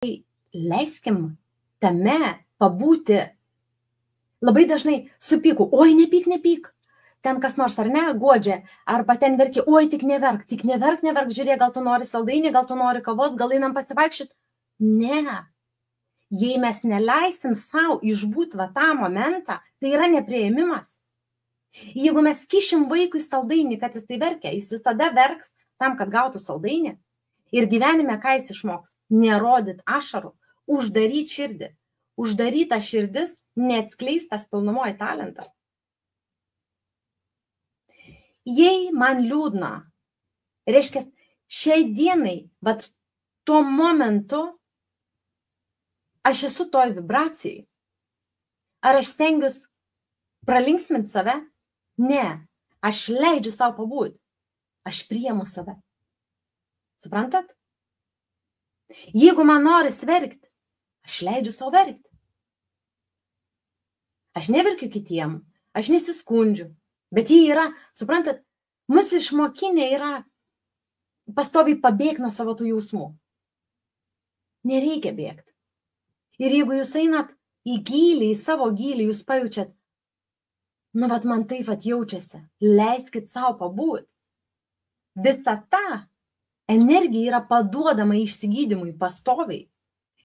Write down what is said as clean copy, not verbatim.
leiskim tame pabūti. Labai dažnai supyku, oi, nepyk. Ten kas nors ar ne, guodžia, arba ten verki, oi, tik neverk, žiūrėk, gal tu nori saldainį, gal tu nori kavos, gal einam pasivaikščioti. Ne. Jei mes neleisim savo išbūti va tą momentą, tai yra nepriėmimas. Jeigu mes kišim vaikui saldainį, kad jis tai verkia, jis tada verks tam, kad gautų saldainį. Ir gyvenime ką jis išmoks? Nerodyt ašarų, uždaryt širdį. Uždaryta širdis, neatskleistas pilnumoji talentas. Jei man liūdna, reiškia, šiai dienai, bet tuo momentu, aš esu toj vibracijai. Ar aš stengiuosi pralinksminti save? Ne. Aš leidžiu savo pabūti. Aš priimu save. Suprantat? Jeigu man noris verkti, aš leidžiu savo verkti. Aš neverkiu kitiem, aš nesiskundžiu. Bet jie yra, suprantat, mus išmokinė yra pastoviai pabėgti nuo savo tų jausmų. Nereikia bėgti. Ir jeigu jūs einat į gylį, į savo gylį, jūs pajaučiat, nu, vat man taip vat jaučiasi, leiskit savo pabūti. Visa ta energija yra paduodama išsigydymui pastoviai.